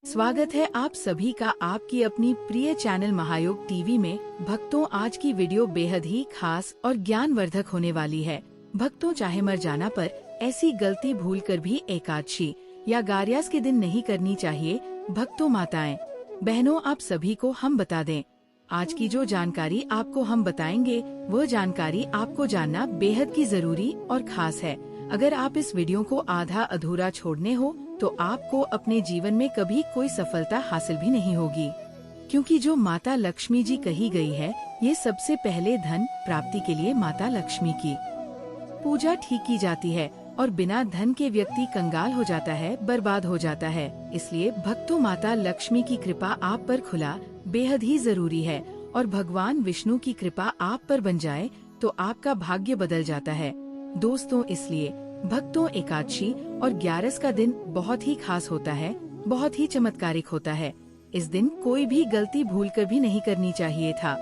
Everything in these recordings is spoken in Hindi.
स्वागत है आप सभी का आपकी अपनी प्रिय चैनल महायोग टीवी में। भक्तों, आज की वीडियो बेहद ही खास और ज्ञानवर्धक होने वाली है। भक्तों, चाहे मर जाना पर ऐसी गलती भूलकर भी एकादशी या गार्यास के दिन नहीं करनी चाहिए। भक्तों, माताएं, बहनों, आप सभी को हम बता दें, आज की जो जानकारी आपको हम बताएंगे वह जानकारी आपको जानना बेहद की जरूरी और खास है। अगर आप इस वीडियो को आधा अधूरा छोड़ने हो तो आपको अपने जीवन में कभी कोई सफलता हासिल भी नहीं होगी, क्योंकि जो माता लक्ष्मी जी कही गई है, ये सबसे पहले धन प्राप्ति के लिए माता लक्ष्मी की पूजा ठीक की जाती है और बिना धन के व्यक्ति कंगाल हो जाता है, बर्बाद हो जाता है। इसलिए भक्तों, माता लक्ष्मी की कृपा आप पर खुला बेहद ही जरूरी है और भगवान विष्णु की कृपा आप पर बन जाए तो आपका भाग्य बदल जाता है। दोस्तों, इसलिए भक्तों, एकादशी और ग्यारस का दिन बहुत ही खास होता है, बहुत ही चमत्कारिक होता है। इस दिन कोई भी गलती भूलकर भी नहीं करनी चाहिए था।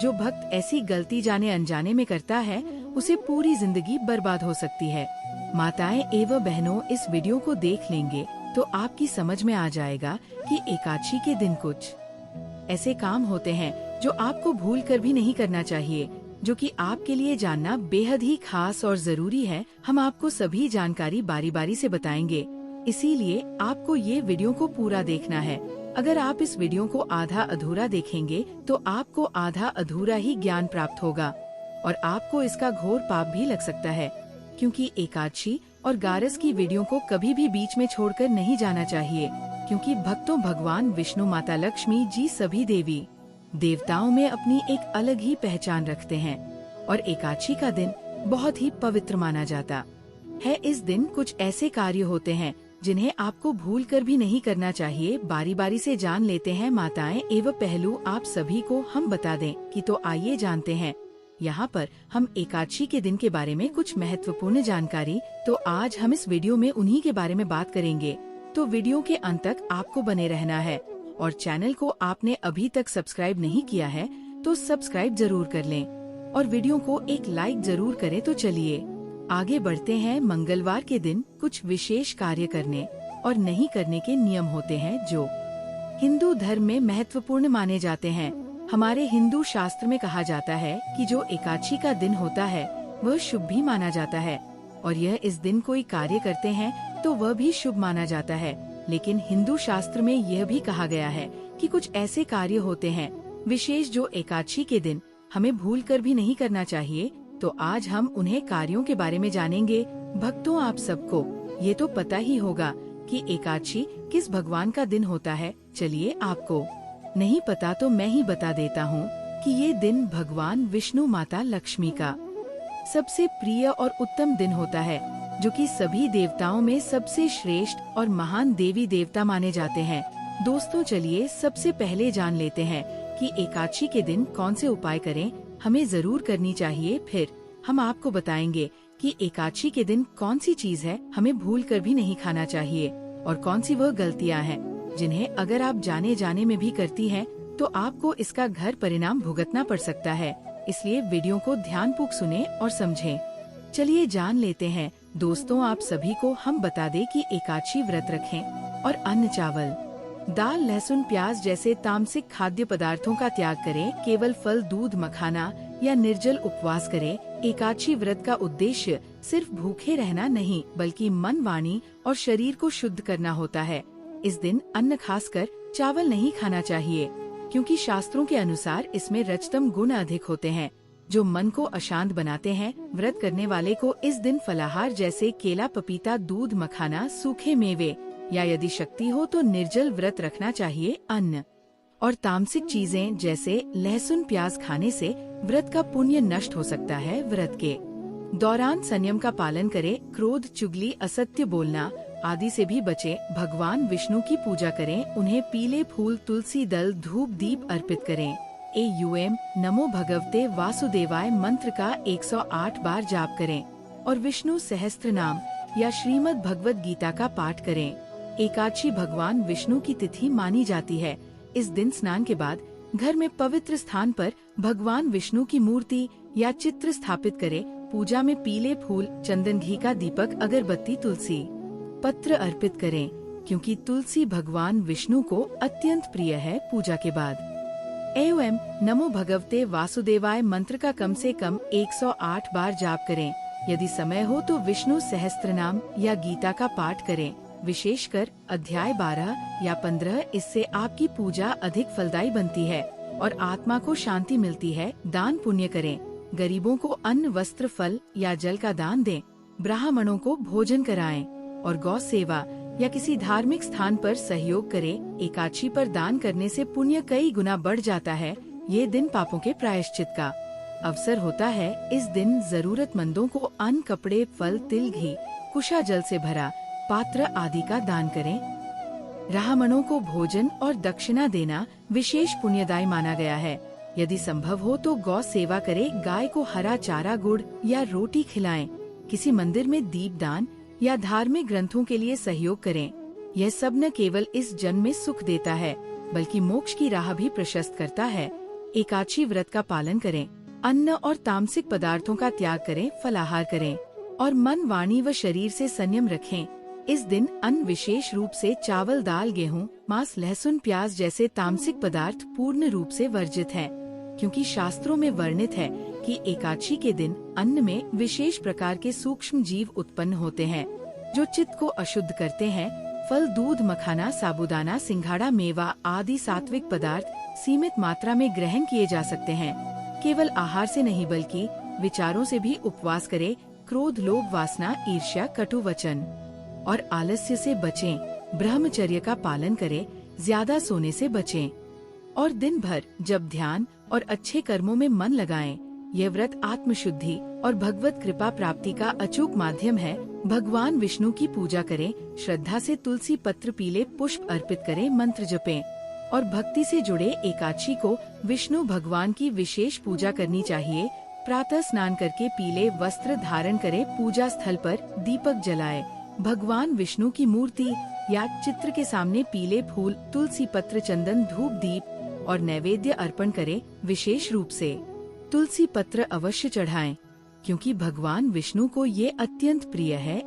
जो भक्त ऐसी गलती जाने अनजाने में करता है, उसे पूरी जिंदगी बर्बाद हो सकती है। माताएं एवं बहनों, इस वीडियो को देख लेंगे तो आपकी समझ में आ जाएगा कि एकादशी के दिन कुछ ऐसे काम होते हैं जो आपको भूलकर भी नहीं करना चाहिए, जो कि आपके लिए जानना बेहद ही खास और जरूरी है। हम आपको सभी जानकारी बारी बारी से बताएंगे, इसीलिए आपको ये वीडियो को पूरा देखना है। अगर आप इस वीडियो को आधा अधूरा देखेंगे तो आपको आधा अधूरा ही ज्ञान प्राप्त होगा और आपको इसका घोर पाप भी लग सकता है, क्योंकि एकादशी और गारस की वीडियो को कभी भी बीच में छोड़कर नहीं जाना चाहिए, क्योंकि भक्तों, भगवान विष्णु, माता लक्ष्मी जी सभी देवी देवताओं में अपनी एक अलग ही पहचान रखते हैं और एकादशी का दिन बहुत ही पवित्र माना जाता है। इस दिन कुछ ऐसे कार्य होते हैं जिन्हें आपको भूलकर भी नहीं करना चाहिए। बारी बारी से जान लेते हैं माताएं एवं पहलू आप सभी को हम बता दें कि तो आइए जानते हैं। यहाँ पर हम एकादशी के दिन के बारे में कुछ महत्वपूर्ण जानकारी, तो आज हम इस वीडियो में उन्हीं के बारे में बात करेंगे। तो वीडियो के अंत तक आपको बने रहना है और चैनल को आपने अभी तक सब्सक्राइब नहीं किया है तो सब्सक्राइब जरूर कर लें और वीडियो को एक लाइक जरूर करें। तो चलिए आगे बढ़ते हैं। मंगलवार के दिन कुछ विशेष कार्य करने और नहीं करने के नियम होते हैं जो हिंदू धर्म में महत्वपूर्ण माने जाते हैं। हमारे हिंदू शास्त्र में कहा जाता है कि जो एकादशी का दिन होता है वह शुभ भी माना जाता है और यह इस दिन कोई कार्य करते हैं तो वह भी शुभ माना जाता है। लेकिन हिंदू शास्त्र में यह भी कहा गया है कि कुछ ऐसे कार्य होते हैं विशेष जो एकादशी के दिन हमें भूलकर भी नहीं करना चाहिए। तो आज हम उन्हें कार्यों के बारे में जानेंगे। भक्तों, आप सबको ये तो पता ही होगा कि एकादशी किस भगवान का दिन होता है। चलिए, आपको नहीं पता तो मैं ही बता देता हूँ कि ये दिन भगवान विष्णु, माता लक्ष्मी का सबसे प्रिय और उत्तम दिन होता है, जो कि सभी देवताओं में सबसे श्रेष्ठ और महान देवी देवता माने जाते हैं। दोस्तों, चलिए सबसे पहले जान लेते हैं कि एकादशी के दिन कौन से उपाय करें, हमें जरूर करनी चाहिए। फिर हम आपको बताएंगे कि एकादशी के दिन कौन सी चीज है हमें भूलकर भी नहीं खाना चाहिए और कौन सी वह गलतियां हैं जिन्हें अगर आप जाने जाने में भी करती हैं तो आपको इसका घर परिणाम भुगतना पड़ सकता है। इसलिए वीडियो को ध्यानपूर्वक सुने और समझें। चलिए जान लेते हैं। दोस्तों, आप सभी को हम बता दें कि एकादशी व्रत रखें और अन्न, चावल, दाल, लहसुन, प्याज जैसे तामसिक खाद्य पदार्थों का त्याग करें। केवल फल, दूध, मखाना या निर्जल उपवास करें। एकादशी व्रत का उद्देश्य सिर्फ भूखे रहना नहीं, बल्कि मन, वाणी और शरीर को शुद्ध करना होता है। इस दिन अन्न, खासकर चावल, नहीं खाना चाहिए, क्योंकि शास्त्रों के अनुसार इसमें रजतम गुण अधिक होते हैं जो मन को अशांत बनाते हैं। व्रत करने वाले को इस दिन फलाहार जैसे केला, पपीता, दूध, मखाना, सूखे मेवे या यदि शक्ति हो तो निर्जल व्रत रखना चाहिए। अन्न और तामसिक चीजें जैसे लहसुन, प्याज खाने से व्रत का पुण्य नष्ट हो सकता है। व्रत के दौरान संयम का पालन करें। क्रोध, चुगली, असत्य बोलना आदि से भी बचे। भगवान विष्णु की पूजा करें। उन्हें पीले फूल, तुलसी दल, धूप, दीप अर्पित करें। एयूएम नमो भगवते वासुदेवाय मंत्र का 108 बार जाप करें और विष्णु सहस्त्र नाम या श्रीमद् भगवत गीता का पाठ करें। एकादशी भगवान विष्णु की तिथि मानी जाती है। इस दिन स्नान के बाद घर में पवित्र स्थान पर भगवान विष्णु की मूर्ति या चित्र स्थापित करें। पूजा में पीले फूल, चंदन, घी का दीपक, अगरबत्ती, तुलसी पत्र अर्पित करें। क्योंकि तुलसी भगवान विष्णु को अत्यंत प्रिय है पूजा के बाद। एवं नमो भगवते वासुदेवाय मंत्र का कम से कम 108 बार जाप करें। यदि समय हो तो विष्णु सहस्त्रनाम या गीता का पाठ करें, विशेषकर अध्याय 12 या 15। इससे आपकी पूजा अधिक फलदायी बनती है और आत्मा को शांति मिलती है। दान पुण्य करें, गरीबों को अन्न वस्त्र फल या जल का दान दें, ब्राह्मणों को भोजन कराएं और गौ सेवा या किसी धार्मिक स्थान पर सहयोग करें। एकादशी पर दान करने से पुण्य कई गुना बढ़ जाता है। ये दिन पापों के प्रायश्चित का अवसर होता है। इस दिन जरूरतमंदों को अन्न, कपड़े, फल, तिल, घी, कुशा जल से भरा पात्र आदि का दान करें। ब्राह्मणों को भोजन और दक्षिणा देना विशेष पुण्यदायी माना गया है। यदि संभव हो तो गौ सेवा करें, गाय को हरा चारा, गुड़ या रोटी खिलाएं, किसी मंदिर में दीप दान या धार्मिक ग्रंथों के लिए सहयोग करें। यह सब न केवल इस जन्म में सुख देता है बल्कि मोक्ष की राह भी प्रशस्त करता है। एकादशी व्रत का पालन करें, अन्न और तामसिक पदार्थों का त्याग करें, फलाहार करें और मन, वाणी व शरीर से संयम रखें। इस दिन अन्न विशेष रूप से चावल, दाल, गेहूं, मांस, लहसुन, प्याज जैसे तामसिक पदार्थ पूर्ण रूप से वर्जित हैं, क्योंकि शास्त्रों में वर्णित है कि एकादशी के दिन अन्न में विशेष प्रकार के सूक्ष्म जीव उत्पन्न होते हैं जो चित्त को अशुद्ध करते हैं। फल, दूध, मखाना, साबूदाना, सिंघाड़ा, मेवा आदि सात्विक पदार्थ सीमित मात्रा में ग्रहण किए जा सकते हैं। केवल आहार से नहीं बल्कि विचारों से भी उपवास करें। क्रोध, लोभ, वासना, ईर्ष्या, कटु वचन और आलस्य से बचें। ब्रह्मचर्य का पालन करें, ज्यादा सोने से बचें और दिन भर जब ध्यान और अच्छे कर्मों में मन लगाएं। यह व्रत आत्मशुद्धि और भगवत कृपा प्राप्ति का अचूक माध्यम है। भगवान विष्णु की पूजा करें, श्रद्धा से तुलसी पत्र, पीले पुष्प अर्पित करें, मंत्र जपें और भक्ति से जुड़े एकादशी को विष्णु भगवान की विशेष पूजा करनी चाहिए। प्रातः स्नान करके पीले वस्त्र धारण करें, पूजा स्थल पर दीपक जलाएं, भगवान विष्णु की मूर्ति या चित्र के सामने पीले फूल, तुलसी पत्र, चंदन, धूप, दीप और नैवेद्य अर्पण करें। विशेष रूप से तुलसी पत्र अवश्य चढ़ाएं, क्योंकि भगवान विष्णु को ये अत्यंत प्रिय है।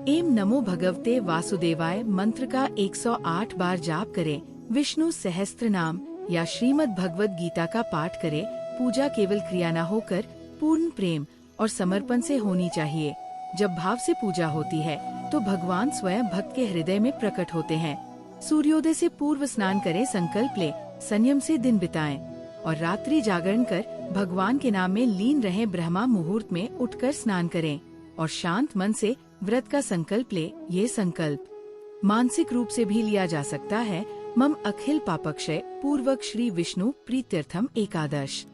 एम नमो भगवते वासुदेवाय मंत्र का 108 बार जाप करें। विष्णु सहस्त्र नाम या श्रीमद् भगवद गीता का पाठ करें। पूजा केवल क्रिया न होकर पूर्ण प्रेम और समर्पण से होनी चाहिए। जब भाव से पूजा होती है तो भगवान स्वयं भक्त के हृदय में प्रकट होते हैं। सूर्योदय से पूर्व स्नान करें, संकल्प ले, संयम से दिन बिताएं और रात्रि जागरण कर भगवान के नाम में लीन रहें। ब्रह्मा मुहूर्त में उठकर स्नान करें और शांत मन से व्रत का संकल्प ले। ये संकल्प मानसिक रूप से भी लिया जा सकता है। मम अखिल पापक्षय पूर्वक श्री विष्णु प्रीत्यर्थम एकादश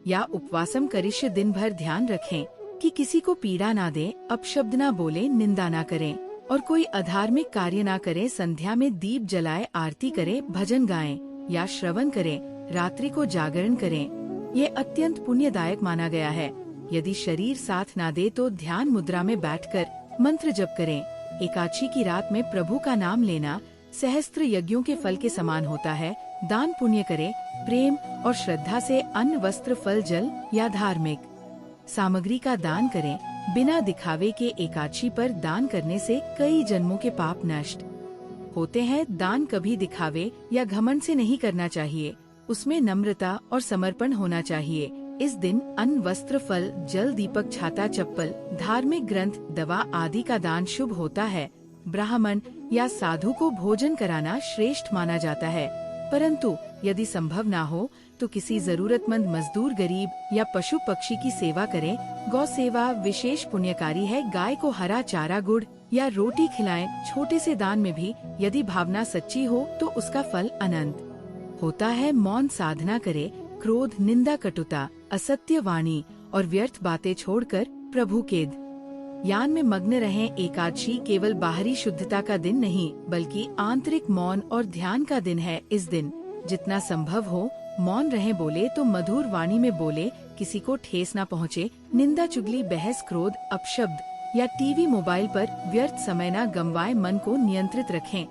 या उपवासम करिष्य। दिन भर ध्यान रखें कि किसी को पीड़ा ना दें, अपशब्द ना बोले, निंदा ना करें और कोई अधार्मिक कार्य ना करें। संध्या में दीप जलाए, आरती करें, भजन गाएं या श्रवण करें, रात्रि को जागरण करें। ये अत्यंत पुण्यदायक माना गया है। यदि शरीर साथ ना दे तो ध्यान मुद्रा में बैठकर मंत्र जप करें। एकादशी की रात में प्रभु का नाम लेना सहस्त्र यज्ञों के फल के समान होता है। दान पुण्य करें, प्रेम और श्रद्धा से अन्न, वस्त्र, फल, जल या धार्मिक सामग्री का दान करें। बिना दिखावे के एकादशी पर दान करने से कई जन्मों के पाप नष्ट होते हैं। दान कभी दिखावे या घमंड से नहीं करना चाहिए, उसमें नम्रता और समर्पण होना चाहिए। इस दिन अन्न, वस्त्र, फल, जल, दीपक, छाता, चप्पल, धार्मिक ग्रंथ, दवा आदि का दान शुभ होता है। ब्राह्मण या साधु को भोजन कराना श्रेष्ठ माना जाता है, परंतु यदि संभव ना हो तो किसी जरूरतमंद मजदूर, गरीब या पशु पक्षी की सेवा करें। गौ सेवा विशेष पुण्यकारी है। गाय को हरा चारा, गुड़ या रोटी खिलाएं। छोटे से दान में भी यदि भावना सच्ची हो तो उसका फल अनंत होता है। मौन साधना करे, क्रोध, निंदा, कटुता, असत्य वाणी और व्यर्थ बातें छोड़कर प्रभु के ज्ञान में मग्न रहें। एकादशी केवल बाहरी शुद्धता का दिन नहीं बल्कि आंतरिक मौन और ध्यान का दिन है। इस दिन जितना संभव हो मौन रहे, बोले तो मधुर वाणी में बोले, किसी को ठेस न पहुँचे, निंदा, चुगली, बहस, क्रोध, अपशब्द या टीवी, मोबाइल पर व्यर्थ समय न गंवाए। मन को नियंत्रित रखें।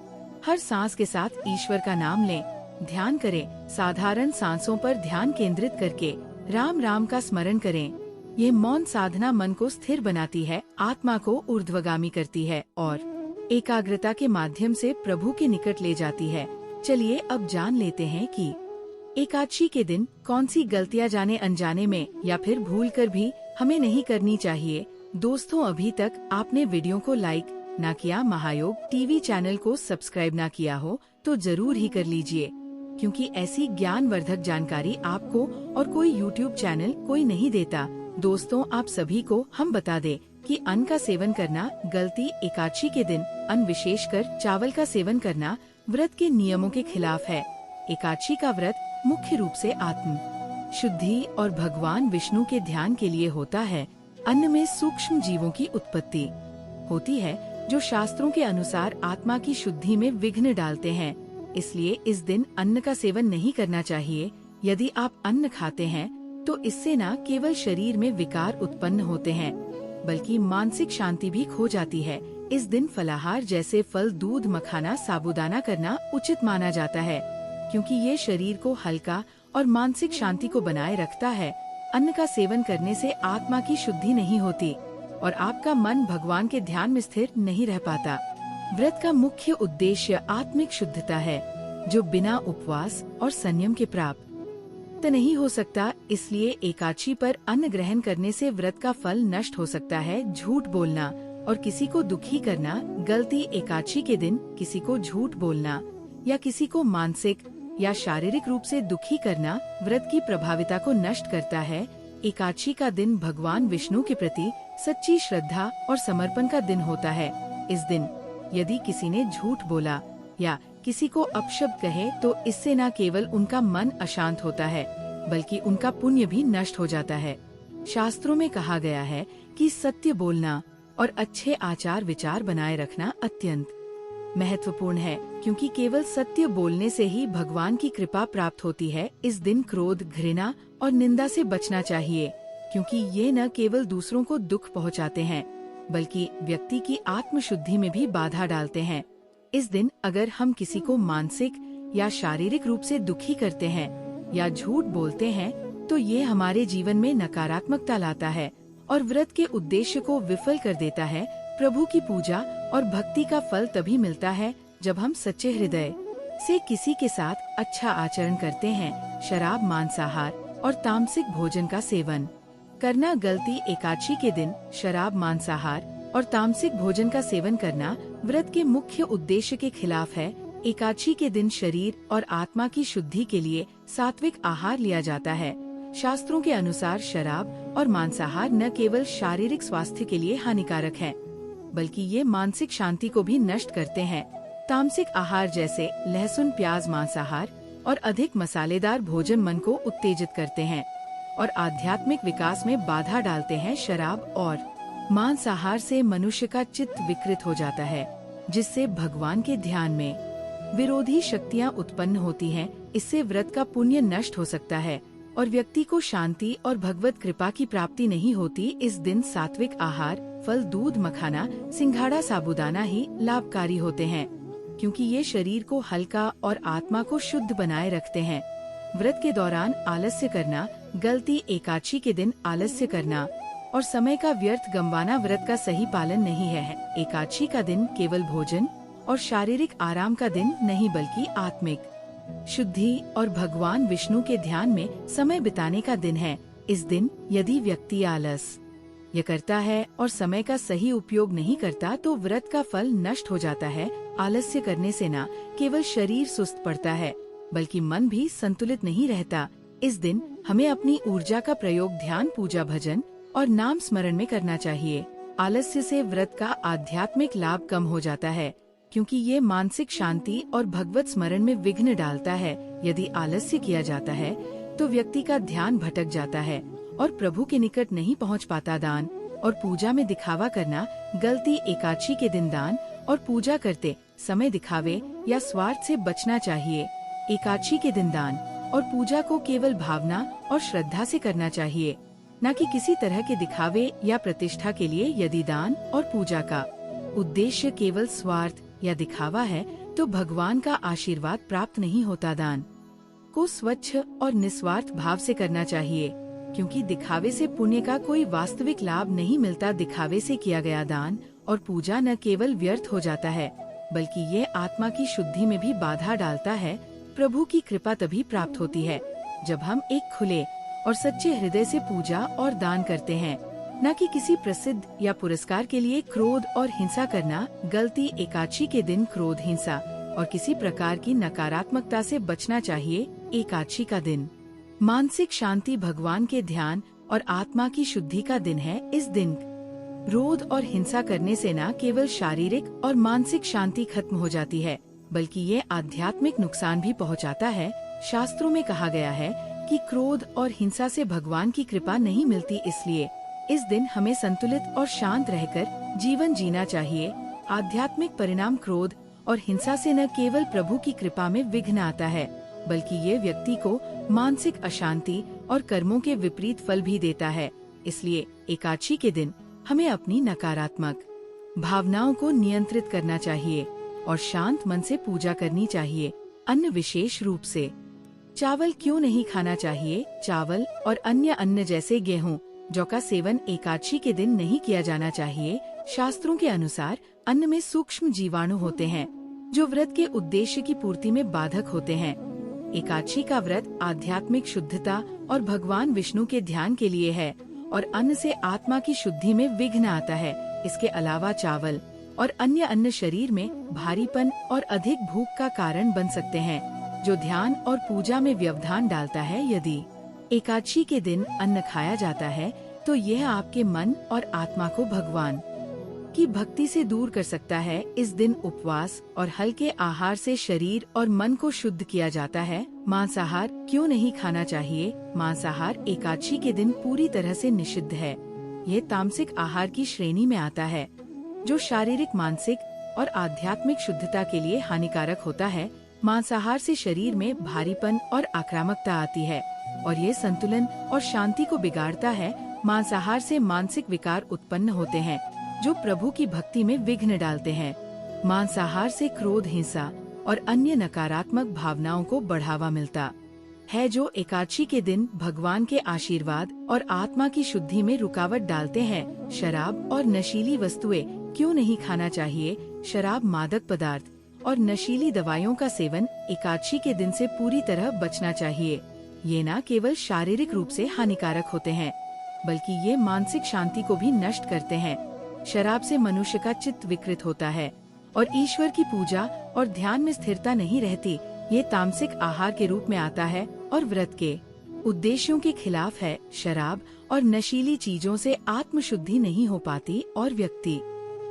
हर सांस के साथ ईश्वर का नाम लें। ध्यान करें, साधारण सांसों पर ध्यान केंद्रित करके राम राम का स्मरण करें। ये मौन साधना मन को स्थिर बनाती है, आत्मा को ऊर्ध्वगामी करती है और एकाग्रता के माध्यम से प्रभु के निकट ले जाती है। चलिए अब जान लेते हैं कि एकादशी के दिन कौन सी गलतियां जाने अनजाने में या फिर भूल कर भी हमें नहीं करनी चाहिए। दोस्तों, अभी तक आपने वीडियो को लाइक ना किया, महायोग टीवी चैनल को सब्सक्राइब ना किया हो तो जरूर ही कर लीजिए, क्योंकि ऐसी ज्ञानवर्धक जानकारी आपको और कोई यूट्यूब चैनल कोई नहीं देता। दोस्तों, आप सभी को हम बता दें कि अन्न का सेवन करना गलती एकादशी के दिन अन्न विशेषकर चावल का सेवन करना व्रत के नियमों के खिलाफ है। एकादशी का व्रत मुख्य रूप से आत्म शुद्धि और भगवान विष्णु के ध्यान के लिए होता है। अन्न में सूक्ष्म जीवों की उत्पत्ति होती है जो शास्त्रों के अनुसार आत्मा की शुद्धि में विघ्न डालते हैं। इसलिए इस दिन अन्न का सेवन नहीं करना चाहिए। यदि आप अन्न खाते हैं तो इससे न केवल शरीर में विकार उत्पन्न होते हैं बल्कि मानसिक शांति भी खो जाती है। इस दिन फलाहार जैसे फल, दूध, मखाना, साबूदाना करना उचित माना जाता है, क्योंकि ये शरीर को हल्का और मानसिक शांति को बनाए रखता है। अन्न का सेवन करने से आत्मा की शुद्धि नहीं होती और आपका मन भगवान के ध्यान में स्थिर नहीं रह पाता। व्रत का मुख्य उद्देश्य आत्मिक शुद्धता है, जो बिना उपवास और संयम के प्राप्त नहीं हो सकता। इसलिए एकादशी पर अन्न ग्रहण करने से व्रत का फल नष्ट हो सकता है। झूठ बोलना और किसी को दुखी करना गलती एकादशी के दिन किसी को झूठ बोलना या किसी को मानसिक या शारीरिक रूप से दुखी करना व्रत की प्रभाविता को नष्ट करता है। एकादशी का दिन भगवान विष्णु के प्रति सच्ची श्रद्धा और समर्पण का दिन होता है। इस दिन यदि किसी ने झूठ बोला या किसी को अपशब्द कहे तो इससे न केवल उनका मन अशांत होता है बल्कि उनका पुण्य भी नष्ट हो जाता है। शास्त्रों में कहा गया है कि सत्य बोलना और अच्छे आचार विचार बनाए रखना अत्यंत महत्वपूर्ण है, क्योंकि केवल सत्य बोलने से ही भगवान की कृपा प्राप्त होती है। इस दिन क्रोध, घृणा और निंदा से बचना चाहिए, क्योंकि ये न केवल दूसरों को दुख पहुंचाते हैं बल्कि व्यक्ति की आत्मशुद्धि में भी बाधा डालते हैं। इस दिन अगर हम किसी को मानसिक या शारीरिक रूप से दुखी करते हैं या झूठ बोलते हैं तो ये हमारे जीवन में नकारात्मकता लाता है और व्रत के उद्देश्य को विफल कर देता है। प्रभु की पूजा और भक्ति का फल तभी मिलता है जब हम सच्चे हृदय से किसी के साथ अच्छा आचरण करते हैं। शराब, मांसाहार और तामसिक भोजन का सेवन करना गलती एकादशी के दिन शराब, मांसाहार और तामसिक भोजन का सेवन करना व्रत के मुख्य उद्देश्य के खिलाफ है। एकादशी के दिन शरीर और आत्मा की शुद्धि के लिए सात्विक आहार लिया जाता है। शास्त्रों के अनुसार शराब और मांसाहार न केवल शारीरिक स्वास्थ्य के लिए हानिकारक है बल्कि ये मानसिक शांति को भी नष्ट करते हैं। तामसिक आहार जैसे लहसुन, प्याज, मांसाहार और अधिक मसालेदार भोजन मन को उत्तेजित करते हैं और आध्यात्मिक विकास में बाधा डालते हैं। शराब और मांसाहार से मनुष्य का चित्त विकृत हो जाता है, जिससे भगवान के ध्यान में विरोधी शक्तियां उत्पन्न होती हैं। इससे व्रत का पुण्य नष्ट हो सकता है और व्यक्ति को शांति और भगवत कृपा की प्राप्ति नहीं होती। इस दिन सात्विक आहार, फल, दूध, मखाना, सिंघाड़ा, साबूदाना ही लाभकारी होते हैं, क्योंकि ये शरीर को हल्का और आत्मा को शुद्ध बनाए रखते हैं। व्रत के दौरान आलस्य करना गलती एकादशी के दिन आलस्य करना और समय का व्यर्थ गंवाना व्रत का सही पालन नहीं है। एकादशी का दिन केवल भोजन और शारीरिक आराम का दिन नहीं बल्कि आत्मिक शुद्धि और भगवान विष्णु के ध्यान में समय बिताने का दिन है। इस दिन यदि व्यक्ति आलस्य करता है और समय का सही उपयोग नहीं करता तो व्रत का फल नष्ट हो जाता है। आलस्य करने से न केवल शरीर सुस्त पड़ता है बल्कि मन भी संतुलित नहीं रहता। इस दिन हमें अपनी ऊर्जा का प्रयोग ध्यान, पूजा, भजन और नाम स्मरण में करना चाहिए। आलस्य से व्रत का आध्यात्मिक लाभ कम हो जाता है, क्योंकि ये मानसिक शांति और भगवत स्मरण में विघ्न डालता है। यदि आलस्य किया जाता है तो व्यक्ति का ध्यान भटक जाता है और प्रभु के निकट नहीं पहुंच पाता। दान और पूजा में दिखावा करना गलती एकादशी के दिन दान और पूजा करते समय दिखावे या स्वार्थ से बचना चाहिए। एकादशी के दिन दान और पूजा को केवल भावना और श्रद्धा से करना चाहिए, न कि किसी तरह के दिखावे या प्रतिष्ठा के लिए। यदि दान और पूजा का उद्देश्य केवल स्वार्थ या दिखावा है तो भगवान का आशीर्वाद प्राप्त नहीं होता। दान को स्वच्छ और निस्वार्थ भाव से करना चाहिए, क्योंकि दिखावे से पुण्य का कोई वास्तविक लाभ नहीं मिलता। दिखावे से किया गया दान और पूजा न केवल व्यर्थ हो जाता है बल्कि ये आत्मा की शुद्धि में भी बाधा डालता है। प्रभु की कृपा तभी प्राप्त होती है जब हम एक खुले और सच्चे हृदय से पूजा और दान करते हैं, न कि किसी प्रसिद्ध या पुरस्कार के लिए क्रोध और हिंसा करना। गलती एकादशी के दिन क्रोध, हिंसा और किसी प्रकार की नकारात्मकता से बचना चाहिए। एकादशी का दिन मानसिक शांति, भगवान के ध्यान और आत्मा की शुद्धि का दिन है। इस दिन क्रोध और हिंसा करने से न केवल शारीरिक और मानसिक शांति खत्म हो जाती है बल्कि ये आध्यात्मिक नुकसान भी पहुंचाता है। शास्त्रों में कहा गया है कि क्रोध और हिंसा से भगवान की कृपा नहीं मिलती, इसलिए इस दिन हमें संतुलित और शांत रहकर जीवन जीना चाहिए। आध्यात्मिक परिणाम क्रोध और हिंसा से न केवल प्रभु की कृपा में विघ्न आता है बल्कि ये व्यक्ति को मानसिक अशांति और कर्मों के विपरीत फल भी देता है। इसलिए एकादशी के दिन हमें अपनी नकारात्मक भावनाओं को नियंत्रित करना चाहिए और शांत मन से पूजा करनी चाहिए। अन्न, विशेष रूप से चावल क्यों नहीं खाना चाहिए? चावल और अन्य अन्न जैसे गेहूं, जौ का सेवन एकादशी के दिन नहीं किया जाना चाहिए। शास्त्रों के अनुसार अन्न में सूक्ष्म जीवाणु होते हैं जो व्रत के उद्देश्य की पूर्ति में बाधक होते हैं। एकादशी का व्रत आध्यात्मिक शुद्धता और भगवान विष्णु के ध्यान के लिए है और अन्न से आत्मा की शुद्धि में विघ्न आता है। इसके अलावा चावल और अन्य अन्न शरीर में भारीपन और अधिक भूख का कारण बन सकते हैं जो ध्यान और पूजा में व्यवधान डालता है। यदि एकादशी के दिन अन्न खाया जाता है तो यह आपके मन और आत्मा को भगवान की भक्ति से दूर कर सकता है। इस दिन उपवास और हल्के आहार से शरीर और मन को शुद्ध किया जाता है। मांसाहार क्यों नहीं खाना चाहिए? मांसाहार एकादशी के दिन पूरी तरह से निषिद्ध है। यह तामसिक आहार की श्रेणी में आता है जो शारीरिक, मानसिक और आध्यात्मिक शुद्धता के लिए हानिकारक होता है। मांसाहार से शरीर में भारीपन और आक्रामकता आती है और ये संतुलन और शांति को बिगाड़ता है। मांसाहार से मानसिक विकार उत्पन्न होते हैं जो प्रभु की भक्ति में विघ्न डालते हैं। मांसाहार से क्रोध, हिंसा और अन्य नकारात्मक भावनाओं को बढ़ावा मिलता है जो एकादशी के दिन भगवान के आशीर्वाद और आत्मा की शुद्धि में रुकावट डालते हैं। शराब और नशीली वस्तुएं क्यों नहीं खाना चाहिए? शराब, मादक पदार्थ और नशीली दवाइयों का सेवन एकादशी के दिन से पूरी तरह बचना चाहिए। ये न केवल शारीरिक रूप से हानिकारक होते हैं बल्कि ये मानसिक शांति को भी नष्ट करते हैं। शराब से मनुष्य का चित्त विकृत होता है और ईश्वर की पूजा और ध्यान में स्थिरता नहीं रहती। ये तामसिक आहार के रूप में आता है और व्रत के उद्देश्यों के खिलाफ है। शराब और नशीली चीजों से आत्म शुद्धि नहीं हो पाती और व्यक्ति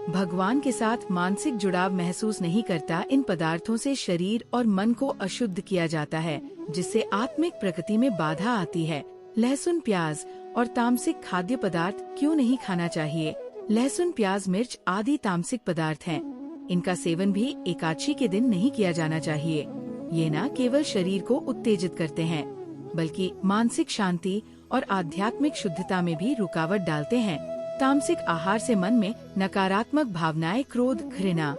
भगवान के साथ मानसिक जुड़ाव महसूस नहीं करता। इन पदार्थों से शरीर और मन को अशुद्ध किया जाता है जिससे आत्मिक प्रगति में बाधा आती है। लहसुन, प्याज और तामसिक खाद्य पदार्थ क्यों नहीं खाना चाहिए? लहसुन, प्याज, मिर्च आदि तामसिक पदार्थ हैं। इनका सेवन भी एकादशी के दिन नहीं किया जाना चाहिए। ये न केवल शरीर को उत्तेजित करते हैं बल्कि मानसिक शांति और आध्यात्मिक शुद्धता में भी रुकावट डालते हैं। तामसिक आहार से मन में नकारात्मक भावनाएं, क्रोध, घृणा,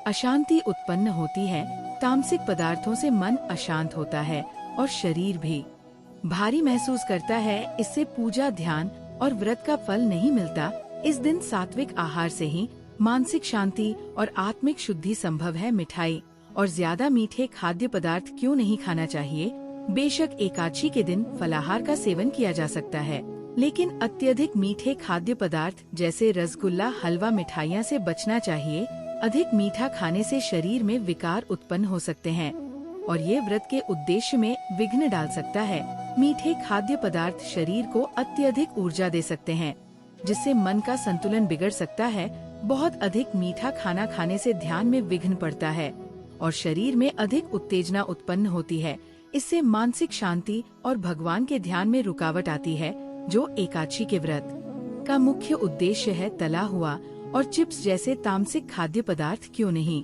अशांति उत्पन्न होती है। तामसिक पदार्थों से मन अशांत होता है और शरीर भी भारी महसूस करता है। इससे पूजा, ध्यान और व्रत का फल नहीं मिलता। इस दिन सात्विक आहार से ही मानसिक शांति और आत्मिक शुद्धि संभव है। मिठाई और ज्यादा मीठे खाद्य पदार्थ क्यों नहीं खाना चाहिए? बेशक एकादशी के दिन फलाहार का सेवन किया जा सकता है लेकिन अत्यधिक मीठे खाद्य पदार्थ जैसे रसगुल्ला, हलवा, मिठाइयाँ से बचना चाहिए। अधिक मीठा खाने से शरीर में विकार उत्पन्न हो सकते हैं और ये व्रत के उद्देश्य में विघ्न डाल सकता है। मीठे खाद्य पदार्थ शरीर को अत्यधिक ऊर्जा दे सकते हैं जिससे मन का संतुलन बिगड़ सकता है। बहुत अधिक मीठा खाना खाने से ध्यान में विघ्न पड़ता है और शरीर में अधिक उत्तेजना उत्पन्न होती है। इससे मानसिक शांति और भगवान के ध्यान में रुकावट आती है जो एकादशी के व्रत का मुख्य उद्देश्य है। तला हुआ और चिप्स जैसे तामसिक खाद्य पदार्थ क्यों नहीं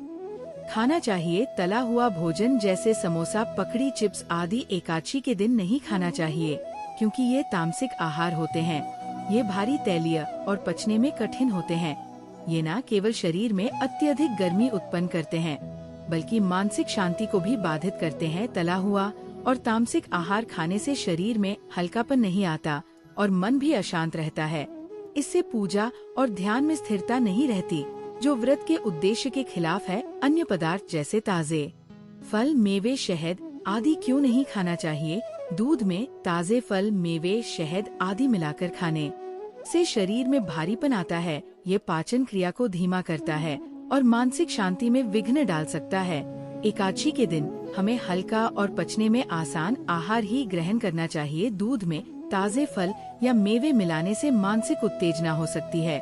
खाना चाहिए? तला हुआ भोजन जैसे समोसा, पकड़ी, चिप्स आदि एकादशी के दिन नहीं खाना चाहिए क्योंकि ये तामसिक आहार होते हैं। ये भारी, तैलीय और पचने में कठिन होते हैं। ये न केवल शरीर में अत्यधिक गर्मी उत्पन्न करते हैं बल्कि मानसिक शांति को भी बाधित करते हैं। तला हुआ और तामसिक आहार खाने से शरीर में हल्कापन नहीं आता और मन भी अशांत रहता है। इससे पूजा और ध्यान में स्थिरता नहीं रहती। जो व्रत के उद्देश्य के खिलाफ है। अन्य पदार्थ जैसे ताजे फल, मेवे, शहद आदि क्यों नहीं खाना चाहिए? दूध में ताजे फल, मेवे, शहद आदि मिलाकर खाने से शरीर में भारीपन आता है। ये पाचन क्रिया को धीमा करता है और मानसिक शांति में विघ्न डाल सकता है। एकादशी के दिन हमें हल्का और पचने में आसान आहार ही ग्रहण करना चाहिए। दूध में ताजे फल या मेवे मिलाने से मानसिक उत्तेजना हो सकती है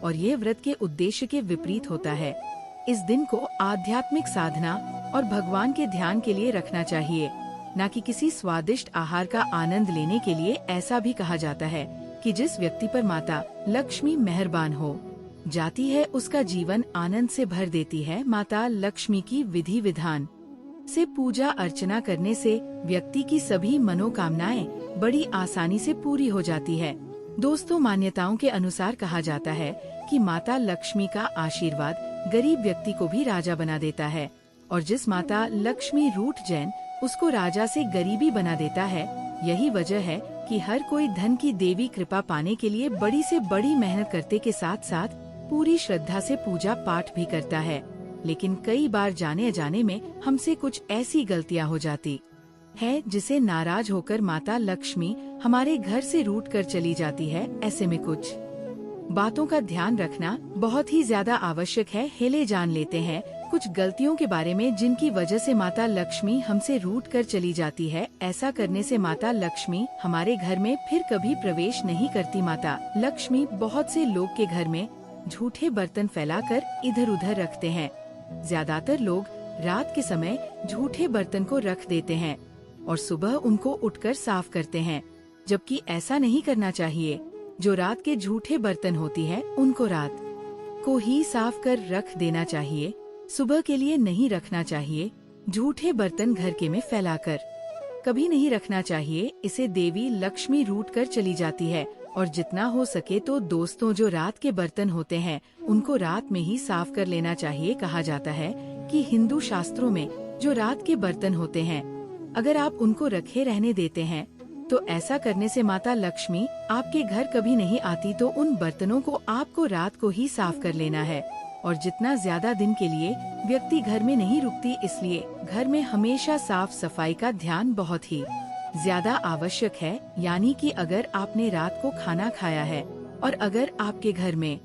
और ये व्रत के उद्देश्य के विपरीत होता है। इस दिन को आध्यात्मिक साधना और भगवान के ध्यान के लिए रखना चाहिए, न कि किसी स्वादिष्ट आहार का आनंद लेने के लिए। ऐसा भी कहा जाता है कि जिस व्यक्ति पर माता लक्ष्मी मेहरबान हो जाती है, उसका जीवन आनंद से भर देती है। माता लक्ष्मी की विधि विधान से पूजा अर्चना करने से व्यक्ति की सभी मनोकामनाएं बड़ी आसानी से पूरी हो जाती है। दोस्तों, मान्यताओं के अनुसार कहा जाता है कि माता लक्ष्मी का आशीर्वाद गरीब व्यक्ति को भी राजा बना देता है और जिस माता लक्ष्मी रूठ जैन उसको राजा से गरीबी बना देता है। यही वजह है कि हर कोई धन की देवी कृपा पाने के लिए बड़ी से बड़ी मेहनत करते के साथ साथ पूरी श्रद्धा से पूजा पाठ भी करता है। लेकिन कई बार जाने अजाने में हमसे कुछ ऐसी गलतियां हो जाती है जिसे नाराज होकर माता लक्ष्मी हमारे घर से रूठ कर चली जाती है। ऐसे में कुछ बातों का ध्यान रखना बहुत ही ज्यादा आवश्यक है। हेले जान लेते हैं कुछ गलतियों के बारे में जिनकी वजह से माता लक्ष्मी हमसे रूठ कर चली जाती है। ऐसा करने से माता लक्ष्मी हमारे घर में फिर कभी प्रवेश नहीं करती। माता लक्ष्मी बहुत से लोग के घर में झूठे बर्तन फैलाकर इधर उधर रखते हैं। ज्यादातर लोग रात के समय झूठे बर्तन को रख देते हैं और सुबह उनको उठकर साफ करते हैं, जबकि ऐसा नहीं करना चाहिए। जो रात के झूठे बर्तन होती है उनको रात को ही साफ कर रख देना चाहिए, सुबह के लिए नहीं रखना चाहिए। झूठे बर्तन घर के में फैलाकर कभी नहीं रखना चाहिए, इसे देवी लक्ष्मी रूठ कर चली जाती है। और जितना हो सके तो दोस्तों, जो रात के बर्तन होते हैं उनको रात में ही साफ कर लेना चाहिए। कहा जाता है कि हिंदू शास्त्रों में जो रात के बर्तन होते हैं अगर आप उनको रखे रहने देते हैं तो ऐसा करने से माता लक्ष्मी आपके घर कभी नहीं आती। तो उन बर्तनों को आपको रात को ही साफ कर लेना है। और जितना ज्यादा दिन के लिए व्यक्ति घर में नहीं रुकती, इसलिए घर में हमेशा साफ सफाई का ध्यान बहुत ही ज्यादा आवश्यक है। यानी कि अगर आपने रात को खाना खाया है और अगर आपके घर में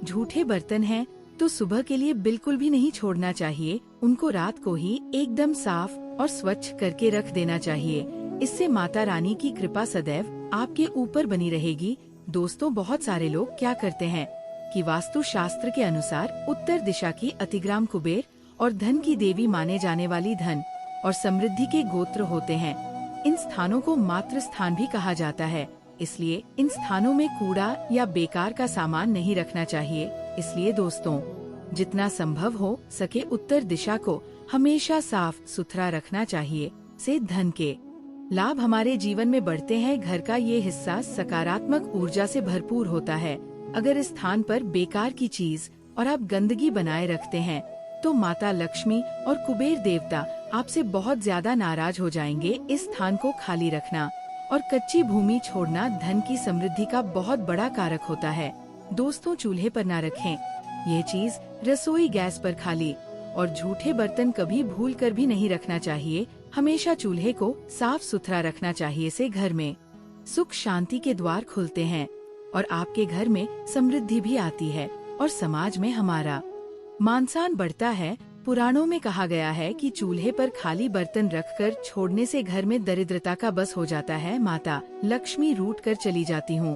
झूठे बर्तन हैं, तो सुबह के लिए बिल्कुल भी नहीं छोड़ना चाहिए। उनको रात को ही एकदम साफ और स्वच्छ करके रख देना चाहिए। इससे माता रानी की कृपा सदैव आपके ऊपर बनी रहेगी। दोस्तों, बहुत सारे लोग क्या करते हैं कि वास्तु शास्त्र के अनुसार उत्तर दिशा की अतिग्राम कुबेर और धन की देवी माने जाने वाली धन और समृद्धि के गोत्र होते हैं। इन स्थानों को मातृ स्थान भी कहा जाता है, इसलिए इन स्थानों में कूड़ा या बेकार का सामान नहीं रखना चाहिए। इसलिए दोस्तों, जितना संभव हो सके उत्तर दिशा को हमेशा साफ सुथरा रखना चाहिए। से धन के लाभ हमारे जीवन में बढ़ते हैं। घर का ये हिस्सा सकारात्मक ऊर्जा से भरपूर होता है। अगर इस स्थान पर बेकार की चीज और आप गंदगी बनाए रखते हैं तो माता लक्ष्मी और कुबेर देवता आपसे बहुत ज्यादा नाराज हो जाएंगे। इस स्थान को खाली रखना और कच्ची भूमि छोड़ना धन की समृद्धि का बहुत बड़ा कारक होता है। दोस्तों, चूल्हे पर ना रखें ये चीज। रसोई गैस पर खाली और झूठे बर्तन कभी भूल कर भी नहीं रखना चाहिए। हमेशा चूल्हे को साफ सुथरा रखना चाहिए। से घर में सुख शांति के द्वार खुलते हैं और आपके घर में समृद्धि भी आती है और समाज में हमारा मान सम्मान बढ़ता है। पुराणों में कहा गया है कि चूल्हे पर खाली बर्तन रखकर छोड़ने से घर में दरिद्रता का बस हो जाता है। माता लक्ष्मी रूठ कर चली जाती हूँ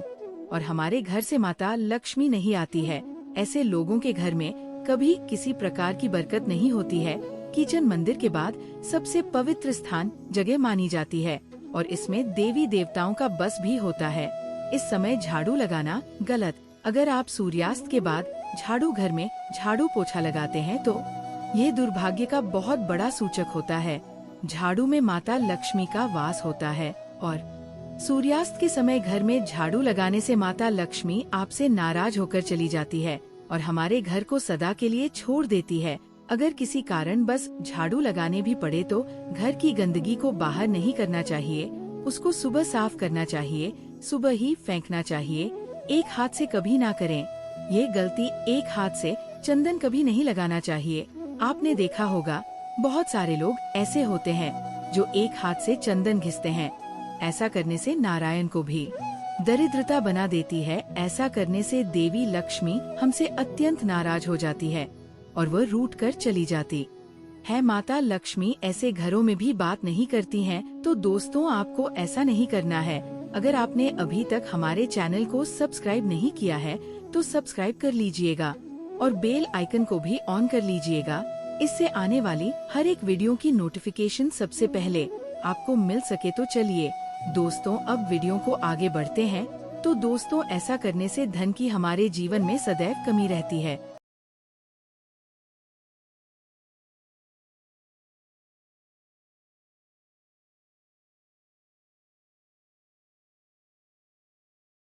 और हमारे घर से माता लक्ष्मी नहीं आती है, ऐसे लोगों के घर में कभी किसी प्रकार की बरकत नहीं होती है। किचन मंदिर के बाद सबसे पवित्र स्थान जगह मानी जाती है और इसमें देवी देवताओं का बस भी होता है। इस समय झाड़ू लगाना गलत। अगर आप सूर्यास्त के बाद झाड़ू घर में झाड़ू पोछा लगाते हैं तो ये दुर्भाग्य का बहुत बड़ा सूचक होता है। झाड़ू में माता लक्ष्मी का वास होता है और सूर्यास्त के समय घर में झाड़ू लगाने से माता लक्ष्मी आपसे नाराज होकर चली जाती है और हमारे घर को सदा के लिए छोड़ देती है। अगर किसी कारण बस झाड़ू लगाने भी पड़े तो घर की गंदगी को बाहर नहीं करना चाहिए, उसको सुबह साफ करना चाहिए, सुबह ही फेंकना चाहिए। एक हाथ से कभी ना करें। ये गलती एक हाथ से चंदन कभी नहीं लगाना चाहिए। आपने देखा होगा बहुत सारे लोग ऐसे होते हैं जो एक हाथ से चंदन घिसते हैं। ऐसा करने से नारायण को भी दरिद्रता बना देती है। ऐसा करने से देवी लक्ष्मी हमसे अत्यंत नाराज हो जाती है और वह रूठ कर चली जाती है। माता लक्ष्मी ऐसे घरों में भी बात नहीं करती हैं। तो दोस्तों, आपको ऐसा नहीं करना है। अगर आपने अभी तक हमारे चैनल को सब्सक्राइब नहीं किया है तो सब्सक्राइब कर लीजिएगा और बेल आइकन को भी ऑन कर लीजिएगा। इससे आने वाली हर एक वीडियो की नोटिफिकेशन सबसे पहले आपको मिल सके। तो चलिए दोस्तों, अब वीडियो को आगे बढ़ते हैं। तो दोस्तों, ऐसा करने से धन की हमारे जीवन में सदैव कमी रहती है।